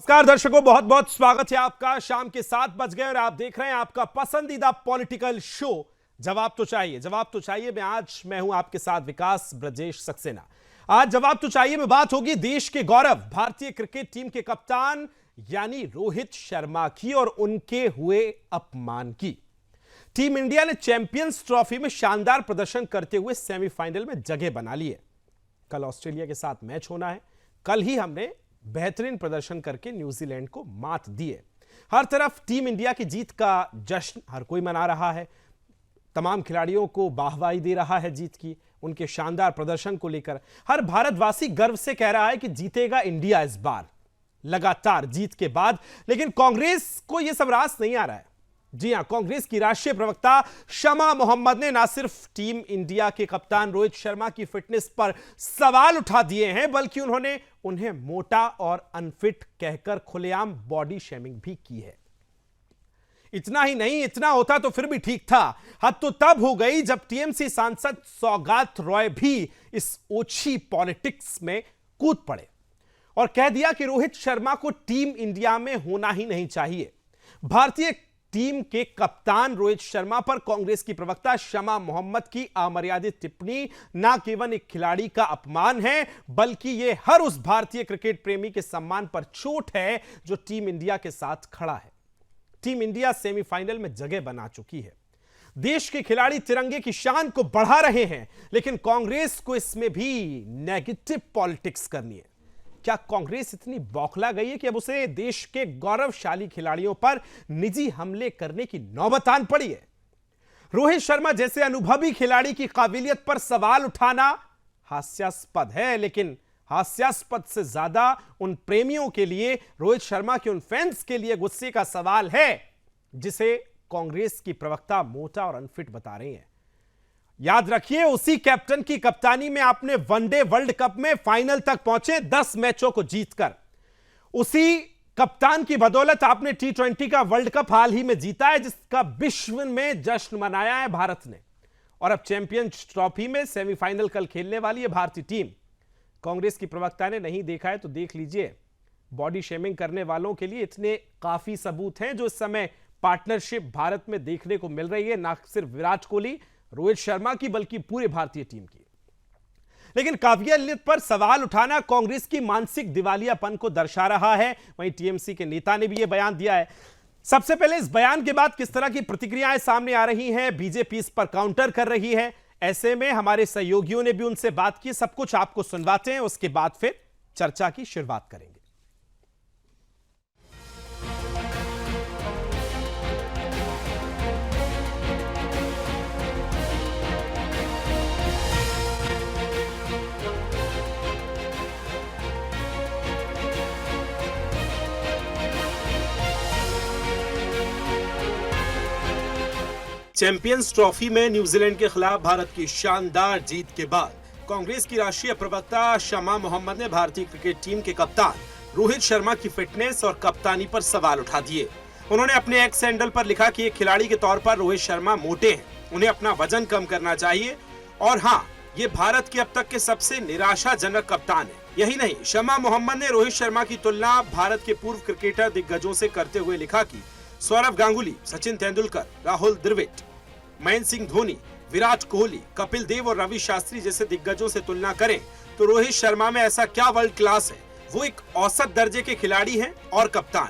नमस्कार दर्शकों, बहुत बहुत स्वागत है आपका। शाम के 7 बज गए और आप देख रहे हैं आपका पसंदीदा पॉलिटिकल शो जवाब तो चाहिए। जवाब तो चाहिए में आज मैं हूं आपके साथ विकास ब्रजेश सक्सेना। आज जवाब तो चाहिए में बात होगी देश के गौरव भारतीय क्रिकेट टीम के कप्तान यानी रोहित शर्मा की और उनके हुए अपमान की। टीम इंडिया ने चैंपियंस ट्रॉफी में शानदार प्रदर्शन करते हुए सेमीफाइनल में जगह बना ली है। कल ऑस्ट्रेलिया के साथ मैच होना है। कल ही हमने बेहतरीन प्रदर्शन करके न्यूजीलैंड को मात दी है। हर तरफ टीम इंडिया की जीत का जश्न हर कोई मना रहा है। तमाम खिलाड़ियों को वाहवाही दे रहा है जीत की, उनके शानदार प्रदर्शन को लेकर हर भारतवासी गर्व से कह रहा है कि जीतेगा इंडिया इस बार लगातार जीत के बाद। लेकिन कांग्रेस को यह सब रास नहीं आ रहा है। जी हां, कांग्रेस की राष्ट्रीय प्रवक्ता शमा मोहम्मद ने ना सिर्फ टीम इंडिया के कप्तान रोहित शर्मा की फिटनेस पर सवाल उठा दिए हैं, बल्कि उन्होंने उन्हें मोटा और अनफिट कहकर खुलेआम बॉडी शेमिंग भी की है। इतना ही नहीं, इतना होता तो फिर भी ठीक था। हद तो तब हो गई जब टीएमसी सांसद सौगात रॉय भी इस ओछी पॉलिटिक्स में कूद पड़े और कह दिया कि रोहित शर्मा को टीम इंडिया में होना ही नहीं चाहिए। भारतीय टीम के कप्तान रोहित शर्मा पर कांग्रेस की प्रवक्ता शमा मोहम्मद की अमर्यादित टिप्पणी न केवल एक खिलाड़ी का अपमान है, बल्कि यह हर उस भारतीय क्रिकेट प्रेमी के सम्मान पर चोट है जो टीम इंडिया के साथ खड़ा है। टीम इंडिया सेमीफाइनल में जगह बना चुकी है। देश के खिलाड़ी तिरंगे की शान को बढ़ा रहे हैं, लेकिन कांग्रेस को इसमें भी नेगेटिव पॉलिटिक्स करनी है। क्या कांग्रेस इतनी बौखला गई है कि अब उसे देश के गौरवशाली खिलाड़ियों पर निजी हमले करने की नौबत आन पड़ी है? रोहित शर्मा जैसे अनुभवी खिलाड़ी की काबिलियत पर सवाल उठाना हास्यास्पद है, लेकिन हास्यास्पद से ज्यादा उन प्रेमियों के लिए, रोहित शर्मा के उन फैंस के लिए गुस्से का सवाल है जिसे कांग्रेस की प्रवक्ता मोटा और अनफिट बता रही हैं। याद रखिए, उसी कैप्टन की कप्तानी में आपने वनडे वर्ल्ड कप में फाइनल तक पहुंचे 10 मैचों को जीतकर। उसी कप्तान की बदौलत आपने T20 का वर्ल्ड कप हाल ही में जीता है, जिसका विश्व में जश्न मनाया है भारत ने। और अब चैंपियंस ट्रॉफी में सेमीफाइनल कल खेलने वाली है भारतीय टीम। कांग्रेस की प्रवक्ता ने नहीं देखा है तो देख लीजिए। बॉडी शेमिंग करने वालों के लिए इतने काफी सबूत हैं जो इस समय पार्टनरशिप भारत में देखने को मिल रही है, ना सिर्फ विराट कोहली रोहित शर्मा की बल्कि पूरे भारतीय टीम की। लेकिन काबिलियत पर सवाल उठाना कांग्रेस की मानसिक दिवालियापन को दर्शा रहा है। वहीं टीएमसी के नेता ने भी यह बयान दिया है। सबसे पहले इस बयान के बाद किस तरह की प्रतिक्रियाएं सामने आ रही हैं, बीजेपी इस पर काउंटर कर रही है। ऐसे में हमारे सहयोगियों ने भी उनसे बात की। सब कुछ आपको सुनवाते हैं, उसके बाद फिर चर्चा की शुरुआत करेंगे। चैंपियंस ट्रॉफी में न्यूजीलैंड के खिलाफ भारत की शानदार जीत के बाद कांग्रेस की राष्ट्रीय प्रवक्ता शमा मोहम्मद ने भारतीय क्रिकेट टीम के कप्तान रोहित शर्मा की फिटनेस और कप्तानी पर सवाल उठा दिए। उन्होंने अपने एक्स हैंडल पर लिखा कि एक खिलाड़ी के तौर पर रोहित शर्मा मोटे हैं, उन्हें अपना वजन कम करना चाहिए। और हाँ, ये भारत के अब तक के सबसे निराशाजनक कप्तान है। यही नहीं, शमा मोहम्मद ने रोहित शर्मा की तुलना भारत के पूर्व क्रिकेटर दिग्गजों से करते हुए लिखा कि सौरव गांगुली, सचिन तेंदुलकर, राहुल द्रविड़, महेंद्र सिंह धोनी, विराट कोहली, कपिल देव और रवि शास्त्री जैसे दिग्गजों से तुलना करें तो रोहित शर्मा में ऐसा क्या वर्ल्ड क्लास है? वो एक औसत दर्जे के खिलाड़ी हैं और कप्तान,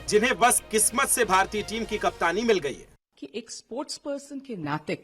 जिन्हें बस किस्मत से भारतीय टीम की कप्तानी मिल गई है। कि एक स्पोर्ट्स पर्सन के नाते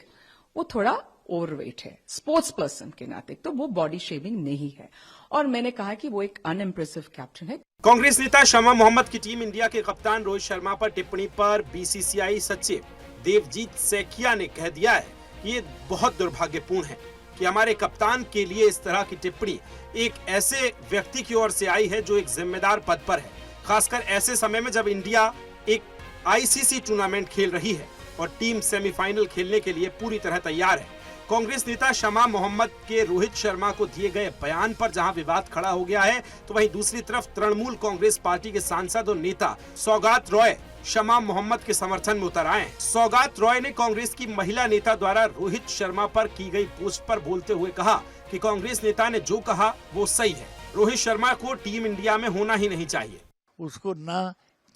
वो थोड़ा ओवरवेट है। स्पोर्ट्स पर्सन के नाते तो वो बॉडी शेमिंग नहीं है। और मैंने कहा कि वो एक अनइम्प्रेसिव कैप्टन है। कांग्रेस नेता शमा मोहम्मद की टीम इंडिया के कप्तान रोहित शर्मा पर टिप्पणी पर बीसीसीआई सचिव देवजीत सेकिया ने कह दिया है, ये बहुत दुर्भाग्यपूर्ण है कि हमारे कप्तान के लिए इस तरह की टिप्पणी एक ऐसे व्यक्ति की ओर से आई है जो एक जिम्मेदार पद पर है, खासकर ऐसे समय में जब इंडिया एक आईसीसी टूर्नामेंट खेल रही है और टीम सेमीफाइनल खेलने के लिए पूरी तरह तैयार है। कांग्रेस नेता शमा मोहम्मद के रोहित शर्मा को दिए गए बयान पर जहां विवाद खड़ा हो गया है, तो वहीं दूसरी तरफ तृणमूल कांग्रेस पार्टी के सांसद और नेता सौगात रॉय शमा मोहम्मद के समर्थन में उतर आए। सौगात रॉय ने कांग्रेस की महिला नेता द्वारा रोहित शर्मा पर की गई पोस्ट पर बोलते हुए कहा कि कांग्रेस नेता ने जो कहा वो सही है, रोहित शर्मा को टीम इंडिया में होना ही नहीं चाहिए। उसको ना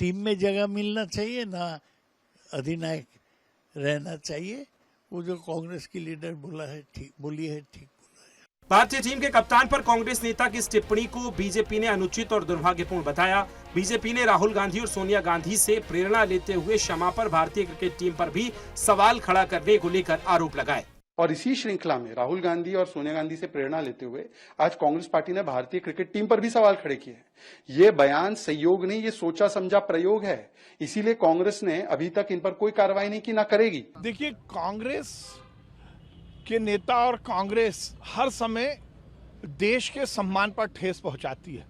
टीम में जगह मिलना चाहिए, ना अधिनायक रहना चाहिए। वो जो कांग्रेस की लीडर बोली है ठीक। भारतीय टीम के कप्तान पर कांग्रेस नेता की इस टिप्पणी को बीजेपी ने अनुचित और दुर्भाग्यपूर्ण बताया। बीजेपी ने राहुल गांधी और सोनिया गांधी से प्रेरणा लेते हुए शमा पर भारतीय क्रिकेट टीम पर भी सवाल खड़ा करने को लेकर आरोप लगाए। और इसी श्रृंखला में राहुल गांधी और सोनिया गांधी से प्रेरणा लेते हुए आज कांग्रेस पार्टी ने भारतीय क्रिकेट टीम पर भी सवाल खड़े किए हैं। ये बयान संयोग नहीं, ये सोचा समझा प्रयोग है। इसीलिए कांग्रेस ने अभी तक इन पर कोई कार्रवाई नहीं की, ना करेगी। देखिए, कांग्रेस के नेता और कांग्रेस हर समय देश के सम्मान पर ठेस पहुंचाती है।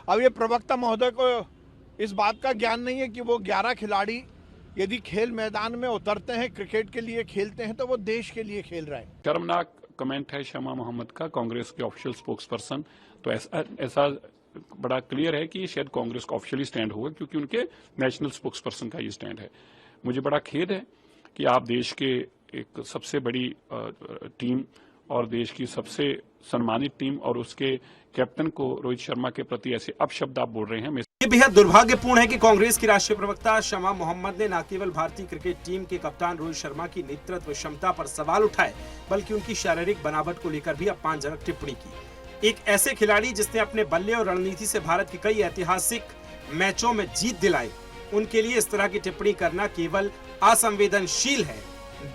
अब ये प्रवक्ता महोदय को इस बात का ज्ञान नहीं है कि वो 11 खिलाड़ी यदि खेल मैदान में उतरते हैं, क्रिकेट के लिए खेलते हैं, तो वो देश के लिए खेल रहे हैं। शर्मनाक कमेंट है शमा मोहम्मद का, कांग्रेस के ऑफिशियल स्पोक्स पर्सन। तो ऐसा बड़ा क्लियर है कि शायद कांग्रेस का ऑफिशियली स्टैंड होगा, क्योंकि उनके नेशनल स्पोक्स पर्सन का ये स्टैंड है। मुझे बड़ा खेद है कि आप देश के एक सबसे बड़ी टीम और देश की सबसे सम्मानित टीम और उसके कैप्टन को रोहित शर्मा के प्रति ऐसे अपशब्द आप बोल रहे हैं। ये बेहद दुर्भाग्यपूर्ण है कि कांग्रेस की राष्ट्रीय प्रवक्ता शमा मोहम्मद ने न केवल भारतीय क्रिकेट टीम के कप्तान रोहित शर्मा की नेतृत्व क्षमता पर सवाल उठाए, बल्कि उनकी शारीरिक बनावट को लेकर भी अपमानजनक टिप्पणी की। एक ऐसे खिलाड़ी जिसने अपने बल्ले और रणनीति से भारत के कई ऐतिहासिक मैचों में जीत दिलाई, उनके लिए इस तरह की टिप्पणी करना केवल असंवेदनशील है,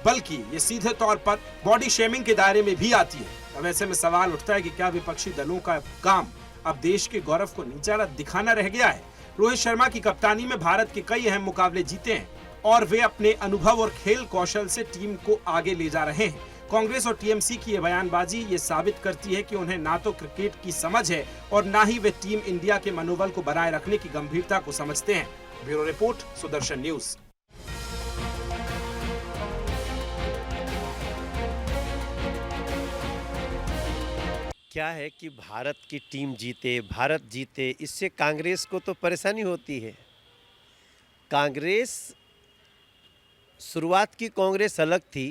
बल्कि ये सीधे तौर पर बॉडी शेमिंग के दायरे में भी आती है। अब ऐसे में सवाल उठता है कि क्या विपक्षी दलों का काम अब देश के गौरव को नीचा दिखाना रह गया है? रोहित शर्मा की कप्तानी में भारत के कई अहम मुकाबले जीते हैं और वे अपने अनुभव और खेल कौशल से टीम को आगे ले जा रहे हैं। कांग्रेस और टीएमसी की ये बयानबाजी ये साबित करती है कि उन्हें ना तो क्रिकेट की समझ है और ना ही वे टीम इंडिया के मनोबल को बनाए रखने की गंभीरता को समझते हैं। Bureau report, Sudarshan news. क्या है कि भारत की टीम जीते, भारत जीते, इससे कांग्रेस को तो परेशानी होती है। कांग्रेस, शुरुआत की कांग्रेस अलग थी,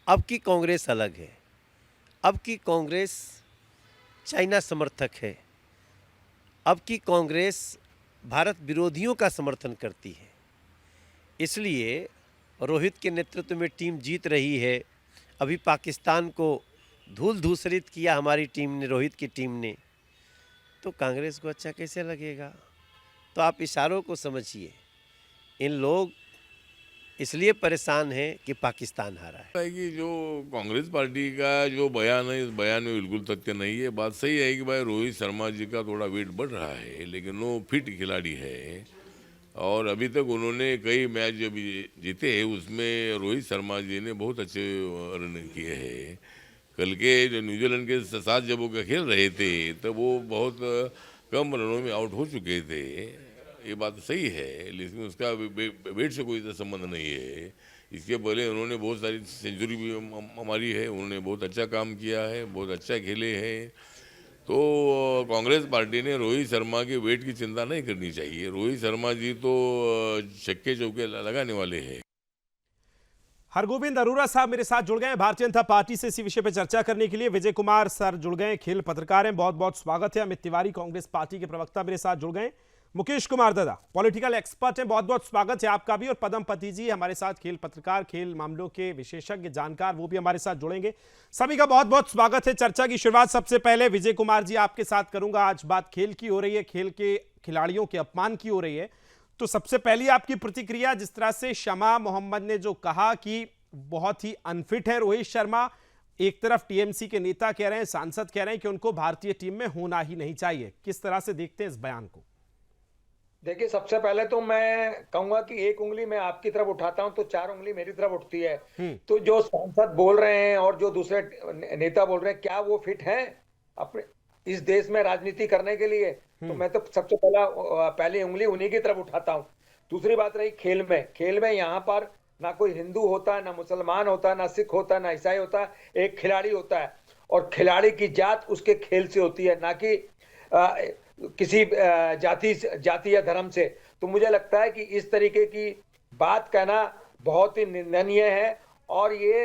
अब की कांग्रेस अलग है। अब की कांग्रेस चाइना समर्थक है। अब की कांग्रेस भारत विरोधियों का समर्थन करती है। इसलिए रोहित के नेतृत्व में टीम जीत रही है। अभी पाकिस्तान को धूल धूसरित किया हमारी टीम ने, रोहित की टीम ने, तो कांग्रेस को अच्छा कैसे लगेगा? तो आप इशारों को समझिए। इन लोग इसलिए परेशान हैं कि पाकिस्तान हारा है। कि जो कांग्रेस पार्टी का जो बयान है, इस बयान में बिल्कुल तथ्य नहीं है। बात सही है कि भाई रोहित शर्मा जी का थोड़ा वेट बढ़ रहा है, लेकिन वो फिट खिलाड़ी है और अभी तक उन्होंने कई मैच जो भी जीते हैं उसमें रोहित शर्मा जी ने बहुत अच्छे रन किए हैं। कल के जो न्यूजीलैंड के साथ जब वो खेल रहे थे तो वो बहुत कम रनों में आउट हो चुके थे। ये बात सही है, लेकिन उसका वेट से कोई संबंध नहीं है। इसके पहले उन्होंने बहुत सारी सेंचुरी भी मारी है, उन्होंने बहुत अच्छा काम किया है, बहुत अच्छा खेले हैं। तो कांग्रेस पार्टी ने रोहित शर्मा के वेट की चिंता नहीं करनी चाहिए। रोहित शर्मा जी तो छक्के चौके लगाने वाले हैं। हरगोविंद अरोरा साहब मेरे साथ जुड़ गए हैं भारतीय जनता पार्टी से इसी विषय पर चर्चा करने के लिए। विजय कुमार सर जुड़ गए, खेल पत्रकार हैं, बहुत बहुत स्वागत है। अमित तिवारी कांग्रेस पार्टी के प्रवक्ता मेरे साथ जुड़ गए। मुकेश कुमार दादा पॉलिटिकल एक्सपर्ट हैं, बहुत बहुत स्वागत है आपका भी। और पदम पति जी हमारे साथ खेल पत्रकार, खेल मामलों के विशेषज्ञ जानकार, वो भी हमारे साथ जुड़ेंगे। सभी का बहुत बहुत स्वागत है। चर्चा की शुरुआत सबसे पहले विजय कुमार जी आपके साथ करूंगा। आज बात खेल की हो रही है, खेल के खिलाड़ियों के अपमान की हो रही है, तो सबसे पहली आपकी प्रतिक्रिया, जिस तरह से शमा मोहम्मद ने जो कहा कि बहुत ही अनफिट है रोहित शर्मा, एक तरफ टीएमसी के नेता कह रहे हैं, सांसद कह रहे हैं कि उनको भारतीय टीम में होना ही नहीं चाहिए, किस तरह से देखते हैं इस बयान को? देखिए, सबसे पहले तो मैं कहूंगा कि एक उंगली मैं आपकी तरफ उठाता हूं तो 4 उंगली मेरी तरफ उठती है। तो जो सांसद बोल रहे हैं और जो दूसरे नेता बोल रहे हैं, क्या वो फिट हैं अपने इस देश में राजनीति करने के लिए? तो मैं तो सबसे पहली उंगली उन्हीं की तरफ उठाता हूं। दूसरी बात रही खेल में यहाँ पर ना कोई हिंदू होता है, ना मुसलमान होता है, ना सिख होता है, ना ईसाई होता है, एक खिलाड़ी होता है। और खिलाड़ी की जात उसके खेल से होती है, ना कि किसी जाति या धर्म से। तो मुझे लगता है कि इस तरीके की बात कहना बहुत ही निंदनीय है और ये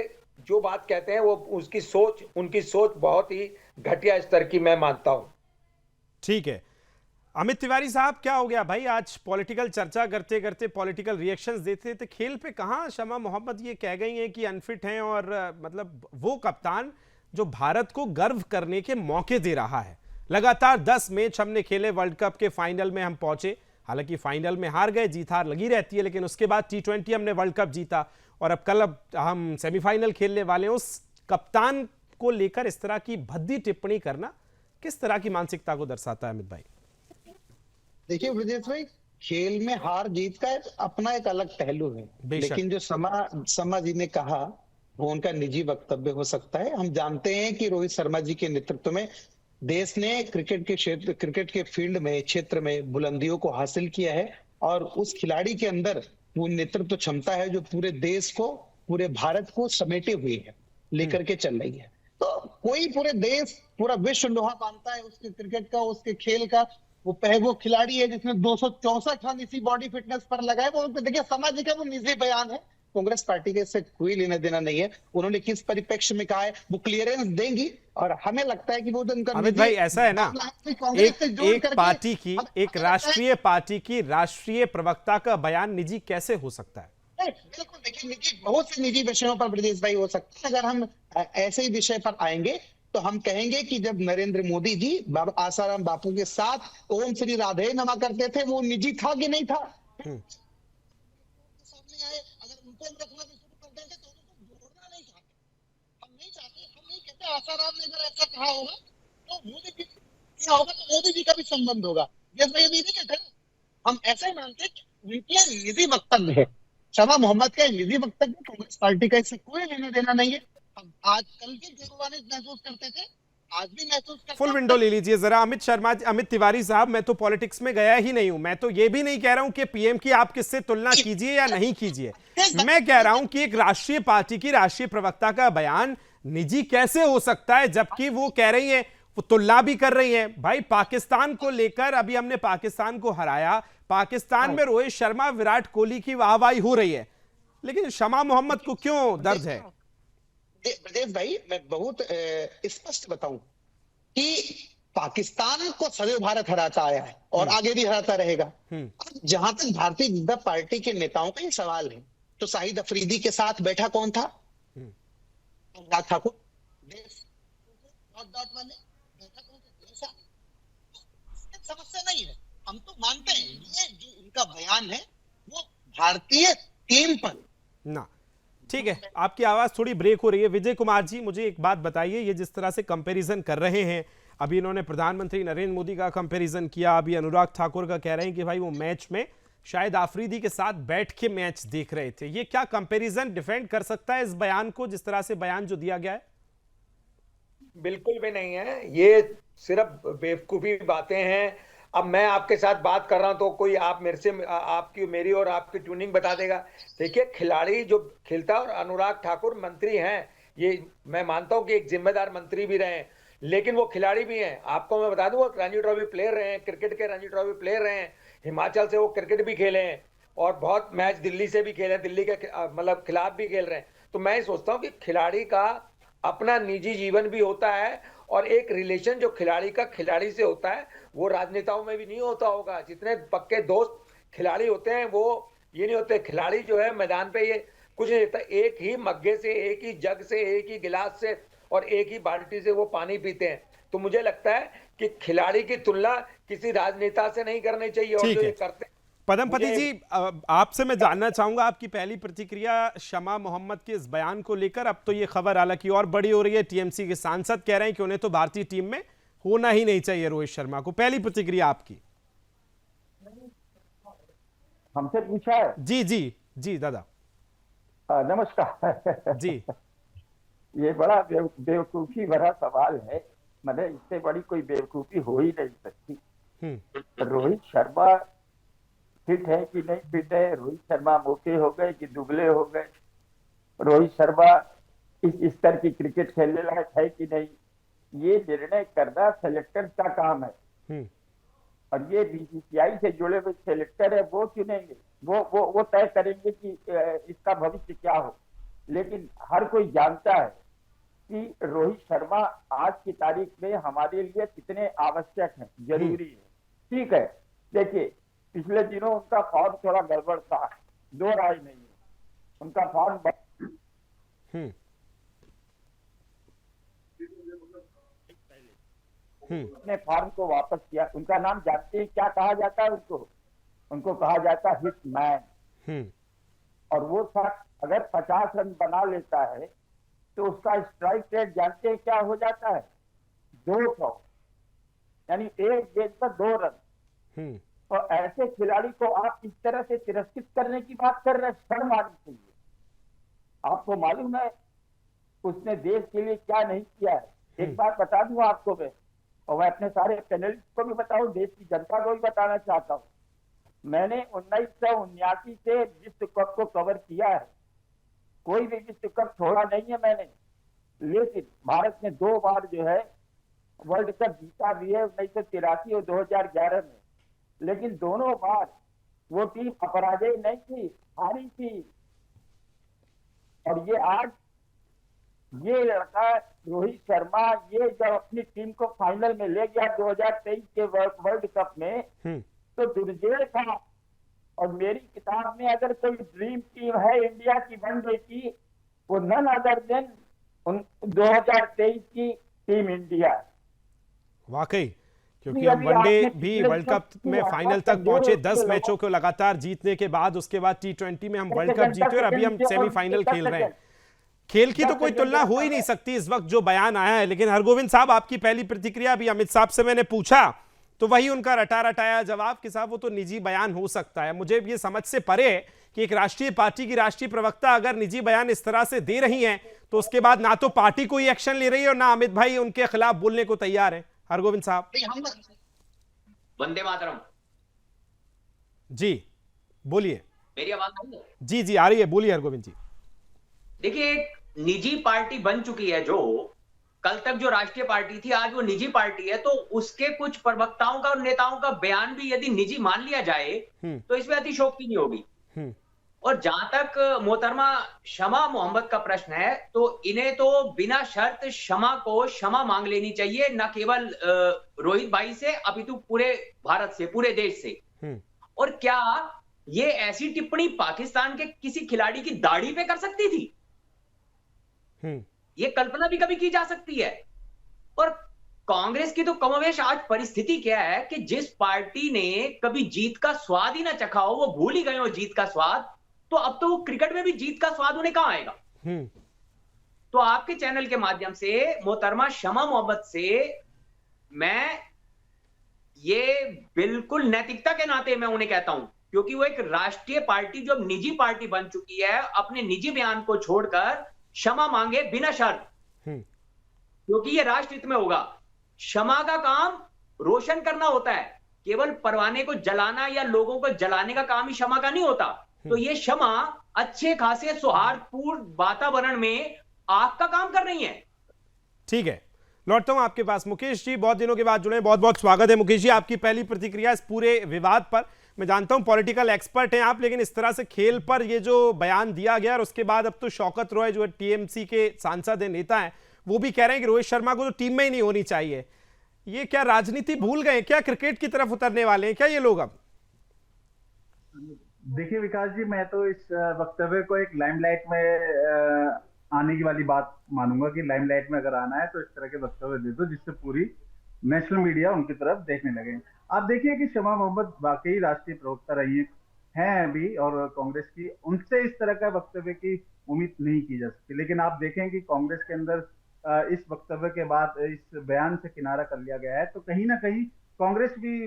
जो बात कहते हैं वो उनकी सोच बहुत ही घटिया स्तर की मैं मानता हूं। ठीक है, अमित तिवारी साहब, क्या हो गया भाई? आज पॉलिटिकल चर्चा करते करते, पॉलिटिकल रिएक्शंस देते थे, खेल पे कहाँ शमा मोहम्मद ये कह गई हैं कि अनफिट हैं, और मतलब वो कप्तान जो भारत को गर्व करने के मौके दे रहा है। लगातार 10 मैच हमने खेले, वर्ल्ड कप के फाइनल में हम पहुंचे, हालांकि फाइनल में हार गए, जीत हार लगी रहती है, लेकिन उसके बाद T20 हमने वर्ल्ड कप जीता, और अब कल हम सेमीफाइनल खेलने वाले हैं। उस कप्तान को लेकर इस तरह की भद्दी टिप्पणी करना किस तरह की मानसिकता को दर्शाता है अमित भाई? देखिए ब्रजेश भाई, खेल में हार जीत का अपना एक अलग पहलू है, लेकिन जो समा जी ने कहा वो उनका निजी वक्तव्य हो सकता है। हम जानते हैं कि रोहित शर्मा जी के नेतृत्व में देश ने क्रिकेट के फील्ड में, क्षेत्र में बुलंदियों को हासिल किया है, और उस खिलाड़ी के अंदर वो नेतृत्व क्षमता है जो पूरे देश को, पूरे भारत को समेटे हुए है, लेकर के चल रही है। तो कोई पूरे देश, पूरा विश्व लोहा मानता है उसके क्रिकेट का, उसके खेल का। वो खिलाड़ी है जिसने 264 रन इसी बॉडी फिटनेस पर लगाए। वो देखिए, समाज का वो निजी बयान है, कांग्रेस पार्टी के इससे कोई लेना देना नहीं है। उन्होंने किस परिप्रेक्ष्य में कहा है वो क्लियरेंस देंगी, और हमें लगता है कि वो उनका अमित भाई ऐसा है ना, एक पार्टी की, एक राष्ट्रीय पार्टी की राष्ट्रीय प्रवक्ता का बयान निजी कैसे हो सकता है? बिल्कुल, देखिए निजी, बहुत से निजी विषयों पर ब्रजेश भाई हो सकता है। अगर हम ऐसे ही विषय पर आएंगे तो हम कहेंगे कि जब नरेंद्र मोदी जी बाबा आसाराम बापू के साथ ओम श्री राधे नमा करते थे, वो निजी था कि नहीं था? सामने आए, अगर उनको हम रखना भी शुरू कर देंगे तो उनको जोड़ना नहीं चाहते, हम नहीं चाहते, हम नहीं कहते। आसाराम ने अगर ऐसा कहा होगा तो मोदी जी किया होगा, तो मोदी जी का भी संबंध होगा। ये भाई अभी नहीं कहते, हम ऐसा ही मानते कि उनके निजी वक्तव्य है, शमा मोहम्मद का निजी वक्तव्य, कांग्रेस पार्टी का इससे कोई लेना देना नहीं है। आज कल भी महसूस करते थे, आज भी महसूस करते हैं। फुल विंडो ले लीजिए जरा अमित तिवारी साहब। मैं तो पॉलिटिक्स में गया ही नहीं हूं, मैं तो ये भी नहीं कह रहा हूं कि पीएम की आप किससे तुलना कीजिए या नहीं कीजिए। मैं कह रहा हूं कि एक राष्ट्रीय पार्टी की राष्ट्रीय प्रवक्ता का बयान निजी कैसे हो सकता है, जबकि वो कह रही है, वो तुलना भी कर रही है। भाई पाकिस्तान को लेकर अभी हमने पाकिस्तान को हराया, पाकिस्तान में रोहित शर्मा, विराट कोहली की वाहवाही हो रही है, लेकिन शमा मोहम्मद को क्यों दर्द है? ब्रजेश भाई, मैं बहुत स्पष्ट बताऊं कि पाकिस्तान को सदैव भारत हराता आया है और आगे भी हराता रहेगा। जहां तक भारतीय जनता पार्टी के नेताओं का ये सवाल है, तो शाहिद अफरीदी के साथ बैठा कौन था? अनुराग ठाकुर। समस्या नहीं है, हम तो मानते हैं ये जो उनका बयान है वो भारतीय टीम पर ना। ठीक है, आपकी आवाज थोड़ी ब्रेक हो रही है। विजय कुमार जी, मुझे एक बात बताइए, ये जिस तरह से कंपैरिजन कर रहे हैं, अभी इन्होंने प्रधानमंत्री नरेंद्र मोदी का कंपैरिजन किया, अभी अनुराग ठाकुर का कह रहे हैं कि भाई वो मैच में शायद आफरीदी के साथ बैठ के मैच देख रहे थे। ये क्या कंपैरिजन डिफेंड कर सकता है इस बयान को, जिस तरह से बयान जो दिया गया है? बिल्कुल भी नहीं है, ये सिर्फ बेवकूफी बातें हैं। अब मैं आपके साथ बात कर रहा हूं तो कोई आप मेरे से आपकी, मेरी और आपकी ट्यूनिंग बता देगा। देखिए, खिलाड़ी जो खेलता है, और अनुराग ठाकुर मंत्री हैं, ये मैं मानता हूं कि एक जिम्मेदार मंत्री भी रहे हैं, लेकिन वो खिलाड़ी भी हैं। आपको मैं बता दूं, वो रणजी ट्रॉफी प्लेयर रहे हैं, क्रिकेट के रणजी ट्रॉफी प्लेयर रहे हैं, हिमाचल से वो क्रिकेट भी खेले हैं, और बहुत मैच दिल्ली से भी खेले हैं, दिल्ली के मतलब खिलाफ भी खेल रहे हैं। तो मैं सोचता हूँ कि खिलाड़ी का अपना निजी जीवन भी होता है, और एक रिलेशन जो खिलाड़ी का खिलाड़ी से होता है वो राजनेताओं में भी नहीं होता होगा। जितने पक्के दोस्त खिलाड़ी होते हैं वो ये नहीं होते। खिलाड़ी जो है मैदान पे ये कुछ नहीं देता, एक ही मग्गे से, एक ही जग से, एक ही गिलास से और एक ही बाल्टी से वो पानी पीते हैं। तो मुझे लगता है कि खिलाड़ी की तुलना किसी राजनेता से नहीं करनी चाहिए, और जो ये करते हैं। पदमपति जी, आपसे मैं जानना चाहूंगा आपकी पहली प्रतिक्रिया शमा मोहम्मद के इस बयान को लेकर। अब तो ये खबर हालांकि और बड़ी हो रही है, टीएमसी के सांसद कह रहे हैं कि उन्हें तो भारतीय टीम में होना ही नहीं चाहिए रोहित शर्मा को। पहली प्रतिक्रिया आपकी। हमसे पूछा है? जी जी जी दादा, नमस्कार जी। ये बड़ा बेवकूफी भरा सवाल है, मतलब इससे बड़ी कोई बेवकूफी हो ही नहीं सकती। रोहित शर्मा फिट है कि नहीं फिट है, रोहित शर्मा मोटे हो गए कि दुबले हो गए, रोहित शर्मा इस स्तर की क्रिकेट खेलने लायक है कि नहीं, ये निर्णय करना सेलेक्टर का काम है। और ये बीसीसीआई से जुड़े हुए सेलेक्टर है, वो चुनेंगे, वो तय करेंगे कि इसका भविष्य क्या हो। लेकिन हर कोई जानता है कि रोहित शर्मा आज की तारीख में हमारे लिए कितने आवश्यक हैं, जरूरी है। ठीक है, देखिए पिछले दिनों उनका फॉर्म थोड़ा गड़बड़ था, दो राय नहीं है, उनका फॉर्म अपने फॉर्म को वापस किया। उनका नाम जानते हैं क्या कहा जाता है? उनको कहा जाता है हिटमैन। और वो शख्स अगर 50 रन बना लेता है तो उसका स्ट्राइक रेट जानते हैं क्या हो जाता है? 200, यानी एक गेंद पर 2 रन। और ऐसे खिलाड़ी को आप इस तरह से तिरस्कृत करने की बात कर रहे हैं, शर्म आनी चाहिए। आपको मालूम है उसने देश के लिए क्या नहीं किया है? एक बात बता दूं आपको मैं, और मैं अपने सारे पैनलिस्ट को भी बताऊं, देश की जनता को भी बताना चाहता हूं। मैंने 1979 से विश्व कप को कवर किया है, कोई भी विश्व कप छोड़ा नहीं है मैंने। लेकिन भारत ने 2 बार जो है वर्ल्ड कप जीता भी है, 1983 और 2011 में। लेकिन दोनों बार वो टीम अपराजय नहीं थी, हारी थी। और ये आज ये लड़का रोहित शर्मा ये जब अपनी टीम को फाइनल में ले गया 2023 के वर्ल्ड कप में, तो दुर्जेय था। और मेरी किताब में अगर कोई ड्रीम टीम है इंडिया की वनडे की, वो नन अदर देन 2023 की टीम इंडिया। वाकई, क्योंकि हम वनडे भी वर्ल्ड कप में फाइनल तक पहुंचे 10 मैचों को लगातार जीतने के बाद। उसके बाद T20 में हम वर्ल्ड कप जीते और अभी हम सेमीफाइनल खेल रहे हैं। खेल की तो कोई तुलना हो ही नहीं सकती इस वक्त जो बयान आया है। लेकिन हरगोविंद साहब, आपकी पहली प्रतिक्रिया भी अमित साहब से मैंने पूछा तो वही उनका रटा रटाया जवाब कि साहब वो तो निजी बयान हो सकता है। मुझे ये समझ से परे कि एक राष्ट्रीय पार्टी की राष्ट्रीय प्रवक्ता अगर निजी बयान इस तरह से दे रही हैं तो उसके बाद ना तो पार्टी कोई एक्शन ले रही है और ना अमित भाई उनके खिलाफ बोलने को तैयार है। हरगोविंद साहब। वंदे मातरम। जी बोलिए। मेरी आवाज आ रही है? जी जी आ रही है, बोलिए हरगोविंद जी। देखिए, एक निजी पार्टी बन चुकी है, जो कल तक जो राष्ट्रीय पार्टी थी आज वो निजी पार्टी है, तो उसके कुछ प्रवक्ताओं का और नेताओं का बयान भी यदि निजी मान लिया जाए तो इसमें अतिशोक्ति नहीं होगी। और जहां तक मोहतरमा शमा मोहम्मद का प्रश्न है, तो इन्हें तो बिना शर्त शमा को क्षमा मांग लेनी चाहिए, न केवल रोहित भाई से अपितु पूरे भारत से, पूरे देश से। और क्या ये ऐसी टिप्पणी पाकिस्तान के किसी खिलाड़ी की दाढ़ी पे कर सकती थी? ये कल्पना भी कभी की जा सकती है। और कांग्रेस की तो कमोवेश आज परिस्थिति क्या है कि जिस पार्टी ने कभी जीत का स्वाद ही ना चखा हो, वो भूल ही गए हो जीत का स्वाद, तो अब तो वो क्रिकेट में भी जीत का स्वाद उन्हें कहां आएगा? तो आपके चैनल के माध्यम से मोहतरमा शमा मोहम्मद से मैं ये बिल्कुल नैतिकता के नाते मैं उन्हें कहता हूं, क्योंकि वो एक राष्ट्रीय पार्टी जो निजी पार्टी बन चुकी है, अपने निजी बयान को छोड़कर क्षमा मांगे बिना शर्त, क्योंकि ये राष्ट्र हित में होगा। क्षमा का काम रोशन करना होता है, केवल परवाने को जलाना या लोगों को जलाने का काम ही क्षमा का नहीं होता। तो ये क्षमा अच्छे खासे सौहार्दपूर्ण वातावरण में आग का काम कर रही है। ठीक है, लौटता हूं आपके पास। मुकेश जी बहुत दिनों के बाद जुड़े, बहुत बहुत स्वागत है। मुकेश जी, आपकी पहली प्रतिक्रिया इस पूरे विवाद पर। मैं जानता हूं पॉलिटिकल एक्सपर्ट हैं आप, लेकिन इस तरह से खेल पर ये जो बयान दिया गया और उसके बाद अब तो शौकत रॉय जो टीएमसी के सांसद हैं, नेता हैं, वो भी कह रहे हैं कि रोहित शर्मा को तो टीम में ही नहीं होनी चाहिए। ये क्या राजनीति भूल गए, क्या क्रिकेट की तरफ उतरने वाले हैं क्या ये लोग अब? देखिए विकास जी, मैं तो इस वक्तव्य को एक लाइमलाइट में आने की वाली बात मानूंगा कि लाइमलाइट में अगर आना है तो इस तरह के वक्तव्य दे दो जिससे पूरी नेशनल मीडिया उनकी तरफ देखने लगे। आप देखिए कि शमा मोहम्मद वाकई राष्ट्रीय प्रवक्ता रही हैं अभी, और कांग्रेस की, उनसे इस तरह का वक्तव्य की उम्मीद नहीं की जा सकती। लेकिन आप देखें कि कांग्रेस के अंदर इस वक्तव्य के बाद, इस बयान से किनारा कर लिया गया है, तो कहीं ना कहीं कांग्रेस भी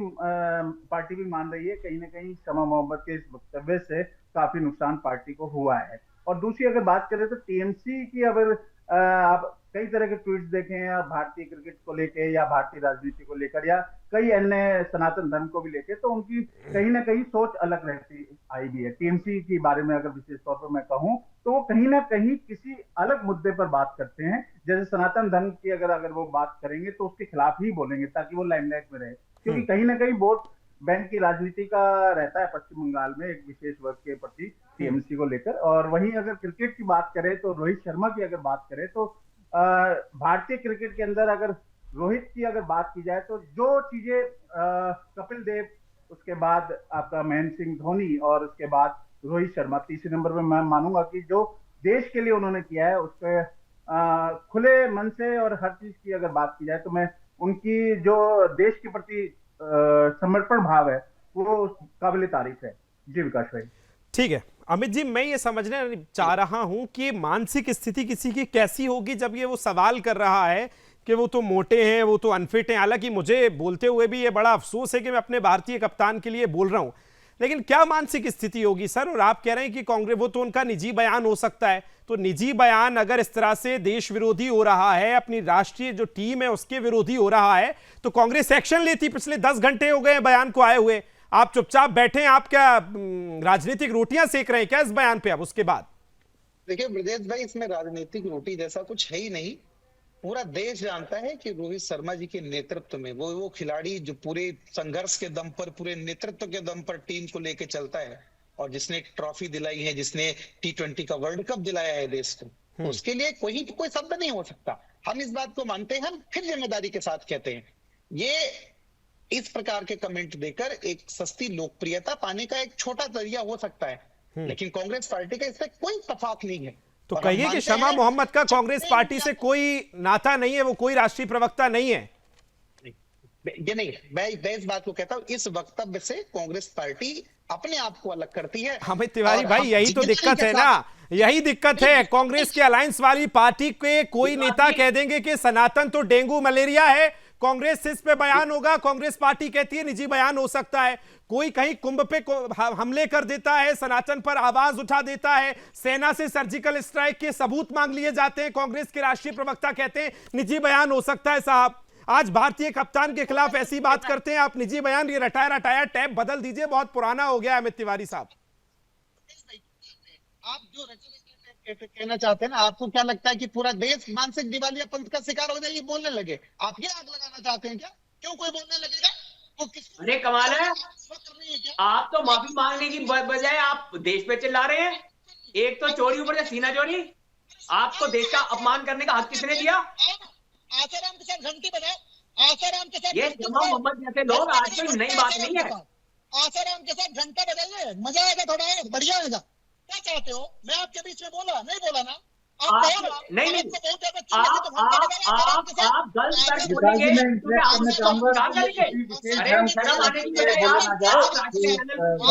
पार्टी भी मान रही है कहीं ना कहीं शमा मोहम्मद के इस वक्तव्य से काफी नुकसान पार्टी को हुआ है। और दूसरी अगर बात करें तो टीएमसी की अगर आप कई तरह के ट्वीट्स देखें, या भारतीय क्रिकेट को लेकर या भारतीय राजनीति को लेकर या कई अन्य सनातन धर्म को भी लेकर, तो उनकी कहीं ना कहीं सोच अलग रहती आई भी है। टीएमसी के बारे में अगर विशेष तौर पर मैं कहूं तो वो कहीं ना कहीं किसी अलग मुद्दे पर बात करते हैं, जैसे सनातन धर्म की अगर वो बात करेंगे तो उसके खिलाफ ही बोलेंगे ताकि वो लाइमलाइट में रहे, क्योंकि कहीं ना कहीं वोट बैंक की राजनीति का रहता है पश्चिम बंगाल में एक विशेष वर्ग के प्रति टीएमसी को लेकर। और वहीं अगर क्रिकेट की बात करें तो रोहित शर्मा की अगर बात करें तो भारतीय क्रिकेट के अंदर अगर रोहित की अगर बात की जाए तो जो चीजें कपिल देव, उसके बाद आपका महेंद्र सिंह धोनी और उसके बाद रोहित शर्मा, तीसरे नंबर पे मैं मानूंगा कि जो देश के लिए उन्होंने किया है उसके खुले मन से और हर चीज की अगर बात की जाए तो मैं उनकी जो देश के प्रति समर्पण भाव है वो काबिल तारीफ है। जी विकास भाई। ठीक है अमित जी, मैं ये समझने चाह रहा हूं कि मानसिक स्थिति किसी की कैसी होगी जब ये वो सवाल कर रहा है कि वो तो मोटे हैं, वो तो अनफिट हैं। हालांकि मुझे बोलते हुए भी ये बड़ा अफसोस है कि मैं अपने भारतीय कप्तान के लिए बोल रहा हूं, लेकिन क्या मानसिक स्थिति होगी सर? और आप कह रहे हैं कि कांग्रेस, वो तो उनका निजी बयान हो सकता है, तो निजी बयान अगर इस तरह से देश विरोधी हो रहा है, अपनी राष्ट्रीय जो टीम है उसके विरोधी हो रहा है, तो कांग्रेस एक्शन लेती। पिछले 10 घंटे हो गए बयान को आए हुए, आप चुपचाप बैठे हैं। आप क्या राजनीतिक रोटियां सेक रहे हैं क्या इस बयान पे? अब उसके बाद देखिए ब्रजेश भाई, इसमें राजनीतिक रोटी जैसा कुछ है ही नहीं। पूरा देश जानता है कि रोहित शर्मा जी के नेतृत्व में वो खिलाड़ी जो पूरे संघर्ष के दम पर, पूरे नेतृत्व के दम पर टीम को लेके चलता है, और जिसने एक ट्रॉफी दिलाई है, जिसने T20 का वर्ल्ड कप दिलाया है देश को, तो उसके लिए कोई शब्द नहीं हो सकता। हम इस बात को मानते हैं, हम फिर जिम्मेदारी के साथ कहते हैं, ये इस प्रकार के कमेंट देकर एक सस्ती लोकप्रियता पाने का एक छोटा जरिया हो सकता है, लेकिन कांग्रेस पार्टी का इससे कोई इत्तेफाक नहीं है। तो कहिए कि शमा मोहम्मद का कांग्रेस पार्टी से कोई नाता नहीं है, वो कोई राष्ट्रीय प्रवक्ता नहीं है। ये नहीं, मैं इस बात को कहता हूँ, इस वक्तव्य से कांग्रेस पार्टी अपने आप को अलग करती है। अमित तिवारी भाई, यही तो दिक्कत है ना, यही दिक्कत है। कांग्रेस की अलायंस वाली पार्टी के कोई नेता कह देंगे कि सनातन तो डेंगू मलेरिया है, कांग्रेस इस पे बयान होगा, कांग्रेस पार्टी कहती है निजी बयान हो सकता है। कोई कहीं कुंभ पे हमले कर देता है, सनातन पर आवाज उठा देता है, सेना से सर्जिकल स्ट्राइक के सबूत मांग लिए जाते हैं, कांग्रेस के राष्ट्रीय प्रवक्ता कहते हैं निजी बयान हो सकता है। साहब, आज भारतीय कप्तान के खिलाफ ऐसी बात करते हैं आप, निजी बयान। ये रटाया टैप बदल दीजिए, बहुत पुराना हो गया अमित तिवारी साहब। आप जो कहना चाहते हैं ना, आपको क्या लगता है कि पूरा देश मानसिक दिवालियापन का शिकार हो जाए, ये बोलने लगे? आप ये आग लगाना चाहते हैं क्या? क्यों कोई बोलने लगेगा? अरे कमाल है, आप तो माफी मांगने की बजाय आप देश पे चिल्ला रहे हैं। एक तो चोरी, ऊपर से सीना चोरी। आपको देश का अपमान करने का हक किसने दिया? आसाराम के साथ घंटी बजाओ, आसाराम के साथ। ये शमा मोहम्मद जैसे लोग आज कोई नई बात नहीं है। आसाराम के साथ घंटा बजाइए, मजा आएगा, थोड़ा बढ़िया आएगा। क्या चाहते हो? मैं आपके बीच में बोला नहीं, बोला ना? आप नहीं, आप गलत बोलेंगे,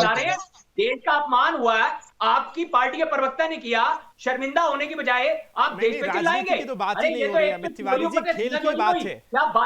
अरे देश का अपमान हुआ है, आपकी पार्टी के प्रवक्ता ने किया, शर्मिंदा होने की बजाय आप देश पे चिल्लाएंगे। तो बात ही नहीं हो रही है अमित तिवारी जी, खेल की बात है।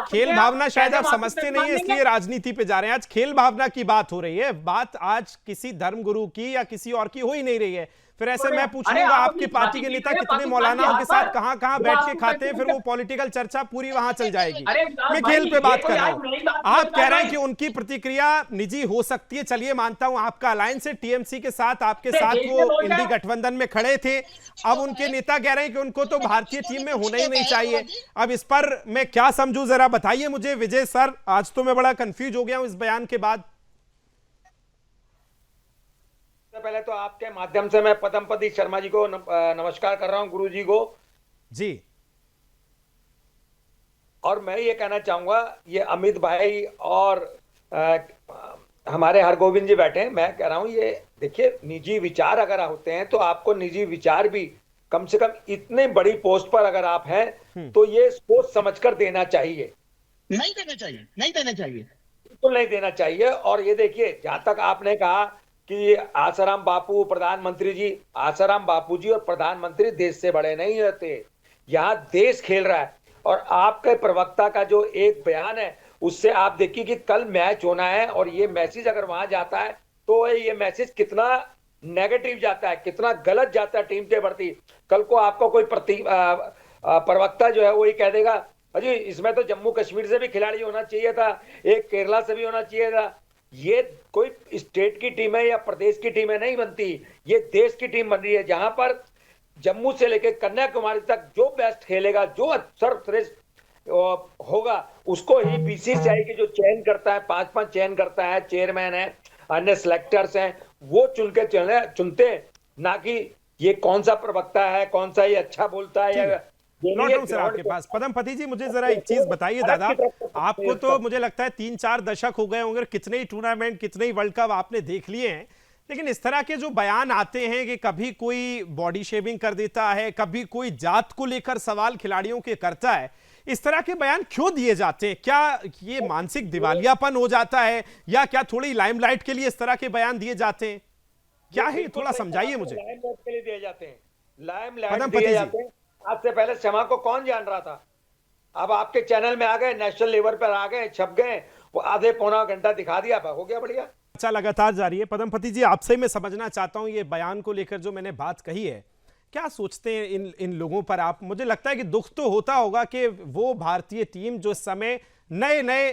खेल भावना शायद आप समझते नहीं है, इसलिए राजनीति पे जा रहे हैं। आज खेल भावना की बात हो रही है, बात आज किसी धर्मगुरु की या किसी और की हो ही नहीं रही है। फिर ऐसे मैं पूछूंगा, आपकी पार्टी के नेता कितने मौलानाओं के साथ कहां बैठ के खाते हैं, फिर वो पॉलिटिकल चर्चा पूरी वहां चल जाएगी। मैं खेल पे बात कर रहा हूं। आप कह रहे हैं कि उनकी प्रतिक्रिया निजी हो सकती है, चलिए मानता हूं, आपका अलायंस है टीएमसी के साथ, आपके साथ वो इंडी गठबंधन में खड़े थे। अब उनके नेता कह रहे हैं कि उनको तो भारतीय टीम में होना ही नहीं चाहिए। अब इस पर मैं क्या समझूं, जरा बताइए मुझे विजय सर। आज तो मैं बड़ा कंफ्यूज हो गया हूं इस बयान के बाद। पहले तो आपके माध्यम से मैं पद्मपति शर्मा जी को नमस्कार कर रहा हूं, गुरु जी को जी। और मैं ये कहना चाहूंगा, ये अमित भाई और हमारे हरगोविंद जी बैठे हैं, मैं कह रहा हूं, ये देखिए, निजी विचार अगर होते हैं तो आपको निजी विचार भी कम से कम इतने बड़ी पोस्ट पर अगर आप हैं तो ये सोच समझकर देना चाहिए। नहीं देना चाहिए, नहीं देना चाहिए, बिल्कुल नहीं देना चाहिए। और ये देखिए, जहां तक आपने कहा कि आसाराम बापू प्रधानमंत्री जी, आसाराम बापू जी और प्रधानमंत्री देश से बड़े नहीं होते, यहाँ देश खेल रहा है। और आपके प्रवक्ता का जो एक बयान है, उससे आप देखिए कि कल मैच होना है, और ये मैसेज अगर वहां जाता है तो ये मैसेज कितना नेगेटिव जाता है, कितना गलत जाता है टीम के प्रति। कल को आपका कोई प्रवक्ता जो है वो ये कह देगा, अजी इसमें तो जम्मू कश्मीर से भी खिलाड़ी होना चाहिए था, एक केरला से भी होना चाहिए था। ये कोई स्टेट की टीम है या प्रदेश की टीम है नहीं बनती, ये देश की टीम बन रही है, जहां पर जम्मू से लेकर कन्याकुमारी तक जो बेस्ट खेलेगा, जो सर्वश्रेष्ठ होगा, उसको ही बीसीसीआई के जो चयन करता है, 5-5 चयन करता है, चेयरमैन है, अन्य सिलेक्टर्स हैं, वो चुनते, ना कि ये कौन सा प्रवक्ता है, कौन सा ये अच्छा बोलता है या लौट रहा हूं सर आपके पास। पदमपति जी, मुझे जरा एक चीज बताइए दादा, आपको तो मुझे लगता है 3-4 दशक हो गए होंगे, कितने ही टूर्नामेंट, कितने ही वर्ल्ड कप आपने देख लिए हैं, लेकिन इस तरह के जो बयान आते हैं कि कभी कोई बॉडी शेविंग कर देता है, कभी कोई जात को लेकर सवाल खिलाड़ियों के करता है, इस तरह के बयान क्यों दिए जाते हैं? क्या ये मानसिक दिवालियापन हो जाता है, या क्या थोड़ी लाइमलाइट के लिए इस तरह के बयान दिए जाते हैं? क्या है, थोड़ा समझाइए मुझे। लाइमलाइट के लिए दिए जाते हैं, लाइमलाइट दिए जाते हैं। आज से पहले शमा को कौन जान रहा था? अब आपके चैनल में आ गए, नेशनल लेवल पर आ गए, छप गए, वो आधे पौना घंटा दिखा दिया, हो गया बढ़िया। अच्छा, लगातार जारी है। पदमपति जी, आपसे मैं समझना चाहता हूं, ये बयान को लेकर जो मैंने बात कही है, क्या सोचते हैं इन लोगों पर आप? मुझे लगता है कि दुख तो होता होगा कि वो भारतीय टीम जो इस समय नए नए